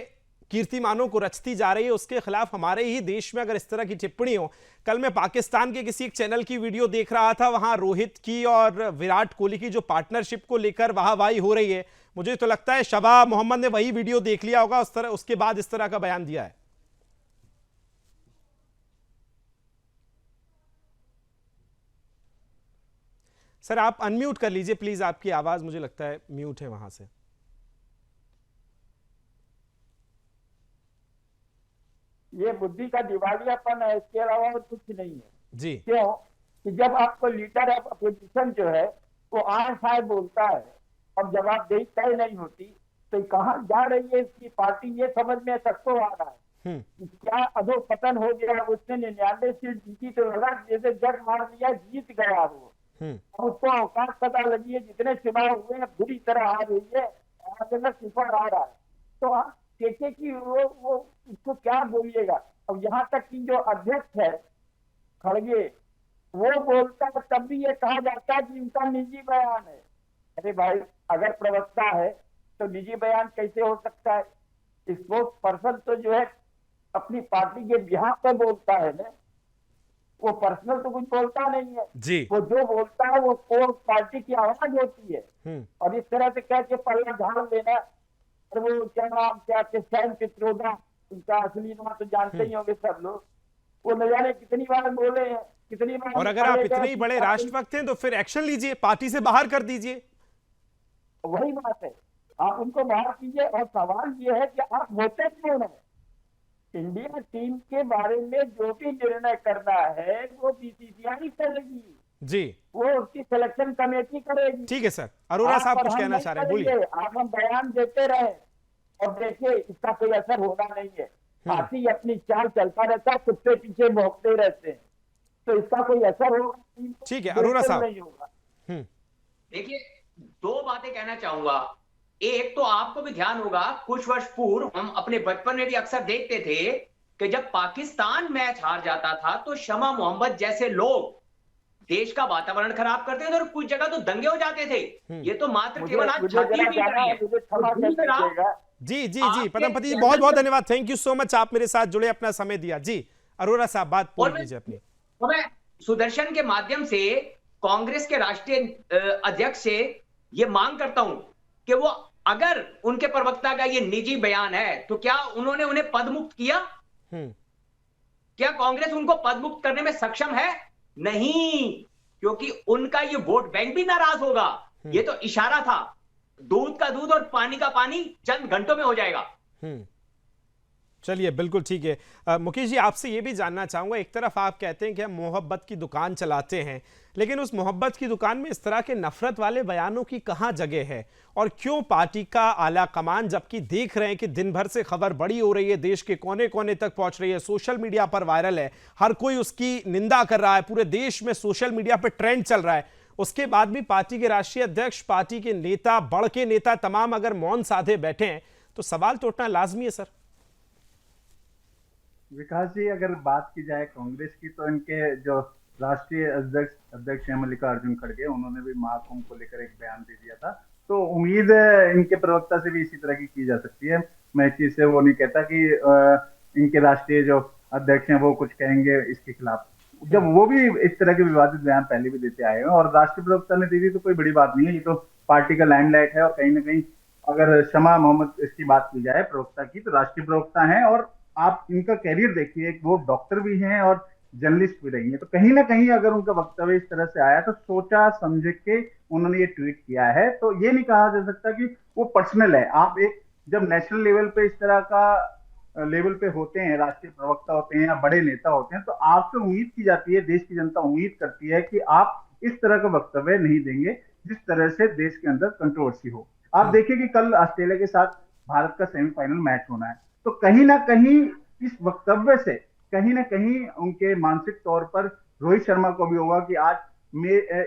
कीर्तिमानों को रचती जा रही है, उसके खिलाफ हमारे ही देश में अगर इस तरह की टिप्पणी हो। कल मैं पाकिस्तान के किसी एक चैनल की वीडियो देख रहा था, वहां रोहित की और विराट कोहली की जो पार्टनरशिप को लेकर वाहवाही हो रही है। मुझे तो लगता है शबा मोहम्मद ने वही वीडियो देख लिया होगा, उसके बाद इस तरह का बयान दिया है। सर, आप अनम्यूट कर लीजिए प्लीज, आपकी आवाज मुझे लगता है म्यूट है वहां से। ये बुद्धि का दिवालियापन है, इसके अलावा और कुछ नहीं है जी। क्यों कि जब आपको लीडर ऑफ अपोजिशन जो है वो आए फाय बोलता है और जवाबदेही तय नहीं होती, तो कहाँ जा रही है इसकी पार्टी, ये समझ में सबको आ रहा है कि क्या अधो पतन हो गया। उसने 99 सीट जीती तो लगा जैसे जग मार दिया, जीत गया वो। अब उसको अवकाश पता लगी है, जितने चुनाव हुए हैं बुरी तरह आ रही है, सिफर आ रहा है। तो केके की वो उसको क्या बोलिएगा। अब यहाँ तक कि जो अध्यक्ष है खड़गे, वो बोलता है तब भी ये कहा जाता है कि इनका निजी बयान है। अरे भाई, अगर प्रवक्ता है तो निजी बयान कैसे हो सकता है? स्पोक्स पर्सन तो जो है अपनी पार्टी के बिहाफ पे बोलता है ना, वो पर्सनल तो कुछ बोलता नहीं है जी। वो जो बोलता है वो पार्टी की आवाज होती है। और इस तरह से कह के पल्ला झाड़ लेना, और वो क्या नाम क्या सैम पित्रोदा, उनका असली नाम तो जानते ही होंगे सब लोग, वो न जाने कितनी बार बोले हैं, कितनी बार। और अगर आप इतने ही बड़े राष्ट्रभक्त हैं तो फिर एक्शन लीजिए, पार्टी से बाहर कर दीजिए। वही बात है, आप उनको बाहर कीजिए। और सवाल ये है कि आप होते क्यों हैं? इंडिया टीम के बारे में जो भी निर्णय करना है वो बीसीसीआई करेगी जी, वो उसकी सिलेक्शन कमेटी करेगी। ठीक है सर। अरोड़ा साहब कुछ कहना चाह रहे हैं, बोलिए। आप हम बयान देते रहे और देखिए इसका कोई असर होना नहीं है। पार्टी अपनी चाल चलता रहता है, कुत्ते पीछे भौंकते रहते हैं, तो इसका कोई असर होगा? ठीक है अरोड़ा साहब। नहीं होगा। देखिए, दो बातें कहना चाहूंगा। एक तो आपको भी ध्यान होगा, कुछ वर्ष पूर्व हम अपने बचपन में भी अक्सर देखते थे कि जब पाकिस्तान मैच हार जाता था तो शमा मोहम्मद जैसे लोग देश का वातावरण खराब करते थे और कुछ जगह तो दंगे हो जाते थे। ये तो मात्र केवल आज छाती पीट रही है। जी जी जी, पदमपति जी बहुत बहुत धन्यवाद, थैंक यू सो मच, आप मेरे साथ जुड़े, अपना समय दिया। जी अरोड़ा साहब, बात पूरी कीजिए अपनी। तो मैं सुदर्शन के माध्यम से कांग्रेस के राष्ट्रीय अध्यक्ष से ये मांग करता हूं कि वो, अगर उनके प्रवक्ता का ये निजी बयान है तो क्या उन्होंने उन्हें पदमुक्त किया? क्या कांग्रेस उनको पदमुक्त करने में सक्षम है? नहीं, क्योंकि उनका ये वोट बैंक भी नाराज होगा। ये तो इशारा था, दूध का दूध और पानी का पानी चंद घंटों में हो जाएगा। चलिए, बिल्कुल ठीक है। मुकेश जी, आपसे ये भी जानना चाहूंगा, एक तरफ आप कहते हैं कि हम मोहब्बत की दुकान चलाते हैं, लेकिन उस मोहब्बत की दुकान में इस तरह के नफरत वाले बयानों की कहां जगह है? और क्यों पार्टी का आला कमान, जबकि देख रहे हैं कि दिन भर से खबर बड़ी हो रही है, देश के कोने कोने तक पहुंच रही है, सोशल मीडिया पर वायरल है, हर कोई उसकी निंदा कर रहा है, पूरे देश में सोशल मीडिया पर ट्रेंड चल रहा है, उसके बाद भी पार्टी के राष्ट्रीय अध्यक्ष, पार्टी के नेता, बड़ के नेता तमाम अगर मौन साधे बैठे हैं तो सवाल तो उठना लाजमी है सर। विकास जी, अगर बात की जाए कांग्रेस की, तो इनके जो राष्ट्रीय अध्यक्ष हैं मल्लिकार्जुन खड़गे, उन्होंने भी महाकुंभ को लेकर एक बयान दे दिया था। तो उम्मीद इनके प्रवक्ता से भी इसी तरह की जा सकती है। मैं इस चीज से वो नहीं कहता कि इनके राष्ट्रीय जो अध्यक्ष हैं वो कुछ कहेंगे इसके खिलाफ, जब वो भी इस तरह के विवादित बयान पहले भी देते आए हैं और राष्ट्रीय प्रवक्ता ने दी थी, तो कोई बड़ी बात नहीं है। ये तो पार्टी का लाइमलाइट है और कहीं ना कहीं अगर शमा मोहम्मद इसकी बात की जाए प्रवक्ता की, तो राष्ट्रीय प्रवक्ता हैं और आप इनका कैरियर देखिए, वो डॉक्टर भी हैं और जर्नलिस्ट भी रही हैं। तो कहीं ना कहीं अगर उनका वक्तव्य इस तरह से आया तो सोचा समझ के उन्होंने ये ट्वीट किया है। तो ये नहीं कहा जा सकता कि वो पर्सनल है। आप एक जब नेशनल लेवल पे इस तरह का लेवल पे होते हैं, राष्ट्रीय प्रवक्ता होते हैं या बड़े नेता होते हैं, तो आपसे उम्मीद की जाती है, देश की जनता उम्मीद करती है कि आप इस तरह का वक्तव्य नहीं देंगे जिस तरह से देश के अंदर कंट्रोवर्सी हो। आप देखिए कि कल ऑस्ट्रेलिया के साथ भारत का सेमीफाइनल मैच होना है, तो कहीं ना कहीं इस वक्तव्य से कहीं ना कहीं उनके मानसिक तौर पर रोहित शर्मा को भी होगा कि आज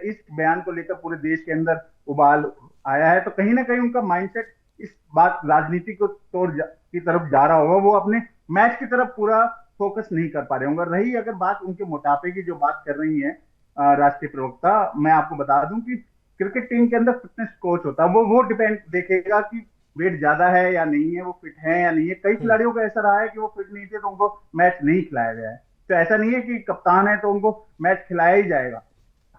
इस बयान को लेकर पूरे देश के अंदर उबाल आया है। तो कहीं ना कहीं उनका माइंडसेट इस बात राजनीति को की तरफ जा रहा होगा, वो अपने मैच की तरफ पूरा फोकस नहीं कर पा रहे होंगे। रही अगर बात उनके मोटापे की जो बात कर रही है राष्ट्रीय प्रवक्ता, मैं आपको बता दूं कि क्रिकेट टीम के अंदर फिटनेस कोच होता है, वो डिपेंड देखेगा कि वेट ज्यादा है या नहीं है, वो फिट है या नहीं है। कई खिलाड़ियों का ऐसा रहा है कि वो फिट नहीं थे तो उनको मैच नहीं खिलाया गया है। तो ऐसा नहीं है कि कप्तान है तो उनको मैच खिलाया ही जाएगा।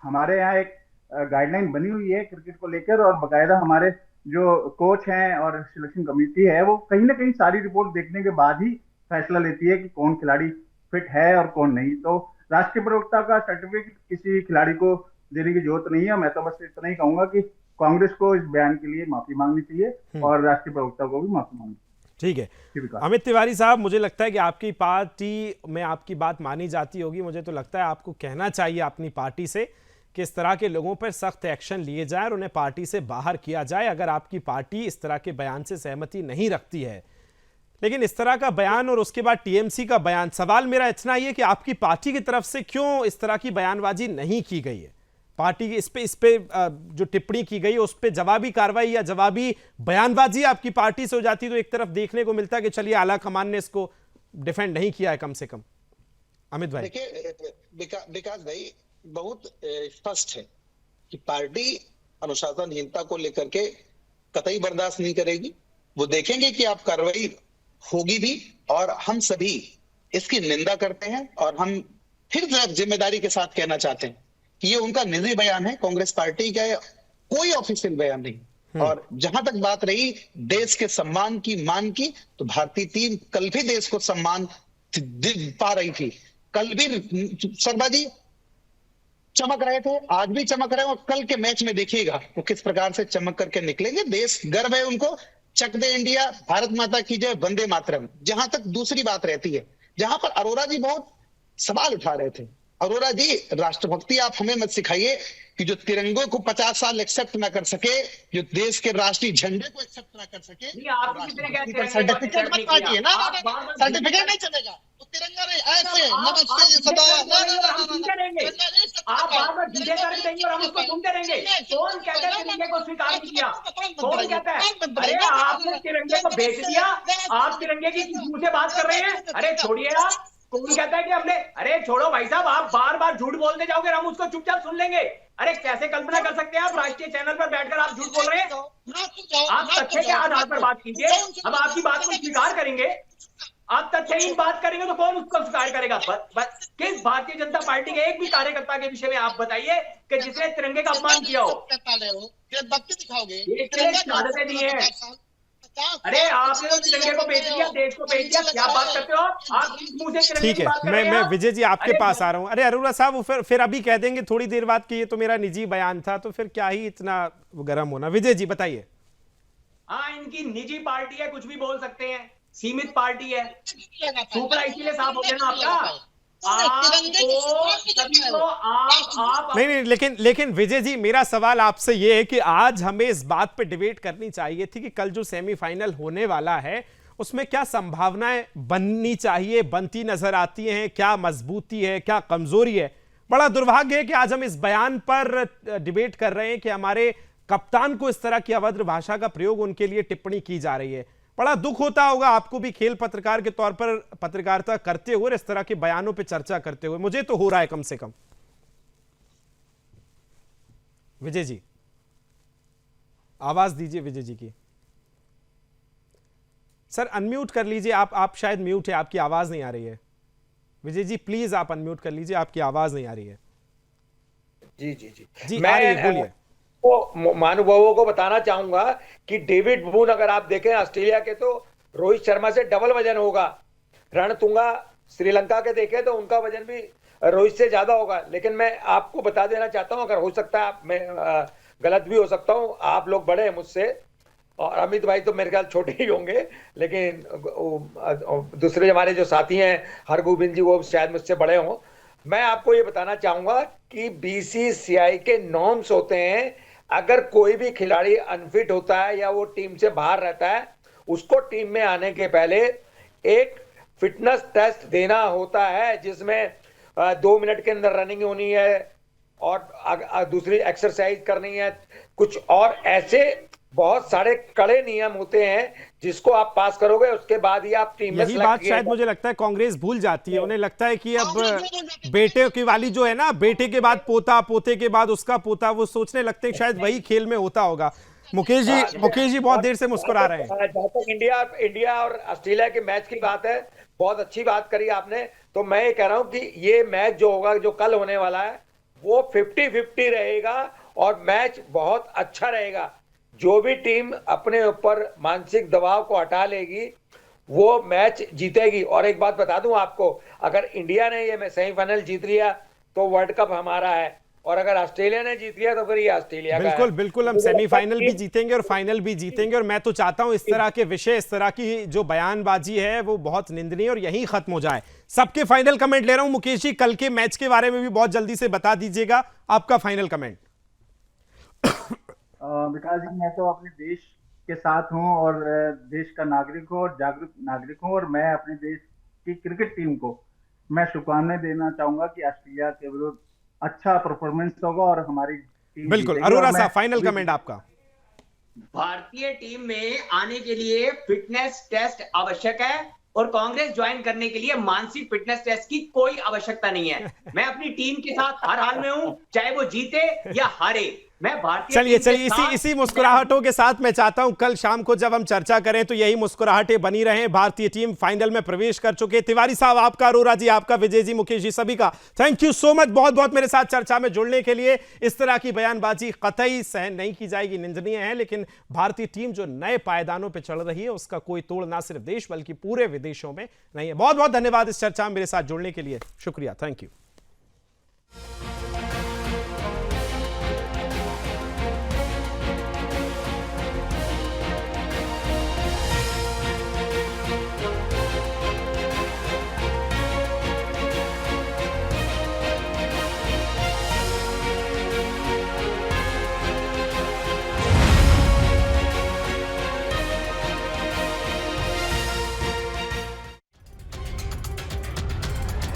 हमारे यहाँ एक गाइडलाइन बनी हुई है क्रिकेट को लेकर, और बाकायदा हमारे जो कोच हैं और सिलेक्शन कमेटी है वो कहीं ना कहीं सारी रिपोर्ट देखने के बाद ही फैसला लेती है कि कौन खिलाड़ी फिट है और कौन नहीं। तो राष्ट्रीय प्रवक्ता का सर्टिफिकेट किसी खिलाड़ी को देने की जरूरत नहीं है। मैं तो बस इतना ही कहूंगा कि कांग्रेस को इस बयान के लिए माफी मांगनी चाहिए और राष्ट्रीय प्रवक्ता को भी माफी मांगनी चाहिए। ठीक है अमित तिवारी साहब, मुझे लगता है कि आपकी पार्टी में आपकी बात मानी जाती होगी। मुझे तो लगता है आपको कहना चाहिए अपनी पार्टी से कि इस तरह के लोगों पर सख्त एक्शन लिए जाए और उन्हें पार्टी से बाहर किया जाए अगर आपकी पार्टी इस तरह के बयान से सहमति नहीं रखती है। लेकिन इस तरह का बयान और उसके बाद टीएमसी का बयान, सवाल मेरा इतना ही है कि आपकी पार्टी की तरफ से क्यों इस तरह की बयानबाजी नहीं की गई है? पार्टी की इस पे जो टिप्पणी की गई है उस पे जवाबी कार्रवाई या जवाबी बयानबाजी आपकी पार्टी से हो जाती तो एक तरफ देखने को मिलता कि चलिए आला कमान ने इसको डिफेंड नहीं किया है कम से कम। अमित भाई देखिए विकास भाई, बहुत स्पष्ट है कि पार्टी अनुशासनहीनता को लेकर के कतई बर्दाश्त नहीं करेगी। वो देखेंगे कि आप कार्रवाई होगी भी, और हम सभी इसकी निंदा करते हैं। और हम फिर जिम्मेदारी के साथ कहना चाहते हैं कि ये उनका निजी बयान है, कांग्रेस पार्टी का कोई ऑफिशियल बयान नहीं। और जहां तक बात रही देश के सम्मान की, मान की, तो भारतीय टीम कल भी देश को सम्मान पा रही थी। कल भी शर्मा जी चमक रहे थे, आज भी चमक रहे हैं, और कल के मैच में देखिएगा वो किस प्रकार से चमक करके निकलेंगे। देश गर्व है उनको। चक दे इंडिया, भारत माता की जय, वंदे मातरम। जहां तक दूसरी बात रहती है, जहां पर अरोड़ा जी बहुत सवाल उठा रहे थे, अरोड़ा जी राष्ट्रभक्ति आप हमें मत सिखाइए कि जो तिरंगे को 50 साल एक्सेप्ट ना कर सके, जो देश के राष्ट्रीय झंडे को एक्सेप्ट ना कर सके, सर्टिफिकेट मत काटिए ना, सर्टिफिकेट नहीं चलेगा तो तिरंगा नहीं। ऐसे नमस्ते सदा आप बार-बार झूठे कर देंगे और हम उसको सुनते रहेंगे। कौन कहता है तिरंगे को स्वीकार किया? कौन कहता है? अरे आपने तिरंगे को बेच दिया, आप तिरंगे की मुंह से बात कर रहे हैं। अरे छोड़िए आप, कौन कहता है कि हमने, अरे छोड़ो भाई साहब, आप बार बार झूठ बोलते जाओगे, हम उसको चुपचाप सुन लेंगे। अरे कैसे कल्पना कर सकते हैं आप राष्ट्रीय चैनल पर बैठकर आप झूठ बोल रहे हैं? आप तथ्य के आधार पर बात कीजिए, हम आपकी बात को स्वीकार करेंगे। आप तथ्यहीन बात करेंगे तो कौन उसको स्वीकार करेगा? किस भारतीय जनता पार्टी के एक भी कार्यकर्ता के विषय में आप बताइए कि जिसने तिरंगे का अपमान किया हो। शहादतें दी हैं। अरे आपने तो तिरंगे को बेच दिया, देश को बेच दिया, क्या बात करते हो आप? मुझे ठीक है, मैं विजय जी आपके पास आ रहा हूं। अरे अरोड़ा साहब, वो फिर अभी कह देंगे थोड़ी देर बाद कि ये तो मेरा निजी बयान था, तो फिर क्या ही इतना गर्म होना। विजय जी बताइए। हाँ, इनकी निजी पार्टी है, कुछ भी बोल सकते हैं, सीमित पार्टी है, सुपड़ा इसीलिए साफ हो गया ना आपका। नहीं, लेकिन विजय जी, मेरा सवाल आपसे ये है कि आज हमें इस बात पे डिबेट करनी चाहिए थी कि कल जो सेमीफाइनल होने वाला है उसमें क्या संभावनाएं बननी चाहिए, बनती नजर आती हैं, क्या मजबूती है, क्या कमजोरी है। बड़ा दुर्भाग्य है कि आज हम इस बयान पर डिबेट कर रहे हैं कि हमारे कप्तान को इस तरह की अभद्र भाषा का प्रयोग उनके लिए टिप्पणी की जा रही है। बड़ा दुख होता होगा आपको भी खेल पत्रकार के तौर पर पत्रकारिता करते हुए, इस तरह के बयानों पे चर्चा करते हुए। मुझे तो हो रहा है कम से कम। विजय जी आवाज दीजिए, विजय जी की। सर अनम्यूट कर लीजिए आप शायद म्यूट है, आपकी आवाज नहीं आ रही है। विजय जी प्लीज आप अनम्यूट कर लीजिए, आपकी आवाज नहीं आ रही है। जी आ रही है, बोलिए। महानुभावों को बताना चाहूंगा कि डेविड वून अगर आप देखें ऑस्ट्रेलिया के, तो रोहित शर्मा से डबल वजन होगा। रणतुंगा श्रीलंका के देखें तो उनका वजन भी रोहित से ज्यादा होगा। लेकिन मैं आपको बता देना चाहता हूं, अगर हो सकता है मैं गलत भी हो सकता हूं, आप लोग बड़े हैं मुझसे और अमित भाई तो मेरे ख्याल छोटे ही होंगे, लेकिन दूसरे हमारे जो साथी हैं हरगोविंद जी वो शायद मुझसे बड़े हों। मैं आपको ये बताना चाहूंगा कि बीसीसीआई के नॉर्म्स होते हैं, अगर कोई भी खिलाड़ी अनफिट होता है या वो टीम से बाहर रहता है, उसको टीम में आने के पहले एक फिटनेस टेस्ट देना होता है, जिसमें 2 मिनट के अंदर रनिंग होनी है और दूसरी एक्सरसाइज करनी है। कुछ और ऐसे बहुत सारे कड़े नियम होते हैं जिसको आप पास करोगे, उसके बाद ही आप टीम में यही बात शायद मुझे लगता है कांग्रेस भूल जाती है। उन्हें लगता है कि अब बेटे की वाली जो है ना, बेटे के बाद पोता, पोते के बाद उसका पोता, वो सोचने लगते हैं शायद वही खेल में होता होगा। मुकेश जी बहुत देर से मुस्कुरा रहे हैं। जहां तक इंडिया और ऑस्ट्रेलिया के मैच की बात है, बहुत अच्छी बात करी आपने। तो मैं ये कह रहा हूं कि ये मैच जो होगा, जो कल होने वाला है, वो 50-50 रहेगा और मैच बहुत अच्छा रहेगा। जो भी टीम अपने ऊपर मानसिक दबाव को हटा लेगी वो मैच जीतेगी। और एक बात बता दूं आपको, अगर इंडिया ने ये सेमीफाइनल जीत लिया तो वर्ल्ड कप हमारा है, और अगर ऑस्ट्रेलिया ने जीत लिया तो फिर ये ऑस्ट्रेलिया का है। बिल्कुल हम सेमीफाइनल भी जीतेंगे और फाइनल भी जीतेंगे। और मैं तो चाहता हूं इस तरह के विषय, इस तरह की जो बयानबाजी है वो बहुत निंदनीय और यहीं खत्म हो जाए। सबके फाइनल कमेंट ले रहा हूं। मुकेश जी, कल के मैच के बारे में भी बहुत जल्दी से बता दीजिएगा, आपका फाइनल कमेंट। विकास जी, मैं तो अपने देश के साथ हूं और देश का नागरिक हूं और जागरूक नागरिक हूं, और मैं अपने देश की क्रिकेट टीम को मैं शुभकामनाएं देना चाहूंगा कि ऑस्ट्रेलिया के विरुद्ध अच्छा परफॉर्मेंस होगा और हमारी टीम बिल्कुल। अरोरा साहब, फाइनल कमेंट आपका। भारतीय टीम में आने के लिए फिटनेस टेस्ट आवश्यक है और कांग्रेस ज्वाइन करने के लिए मानसिक फिटनेस टेस्ट की कोई आवश्यकता नहीं है। मैं अपनी टीम के साथ हर हाल में हूं, चाहे वो जीते या हारे। मैं भारतीय चलिए इसी मुस्कुराहटों के साथ मैं चाहता हूं कल शाम को जब हम चर्चा करें तो यही मुस्कुराहटें बनी रहें। भारतीय टीम फाइनल में प्रवेश कर चुके। तिवारी साहब आपका, अरोरा जी आपका, विजय जी, मुकेश जी, सभी का थैंक यू सो मच बहुत बहुत मेरे साथ चर्चा में जुड़ने के लिए। इस तरह की बयानबाजी कतई सहन नहीं की जाएगी, निंदनीय है। लेकिन भारतीय टीम जो नए पायदानों पर चढ़ रही है उसका कोई तोड़ ना सिर्फ देश बल्कि पूरे विदेशों में नहीं है। बहुत बहुत धन्यवाद इस चर्चा में मेरे साथ जुड़ने के लिए। शुक्रिया, थैंक यू।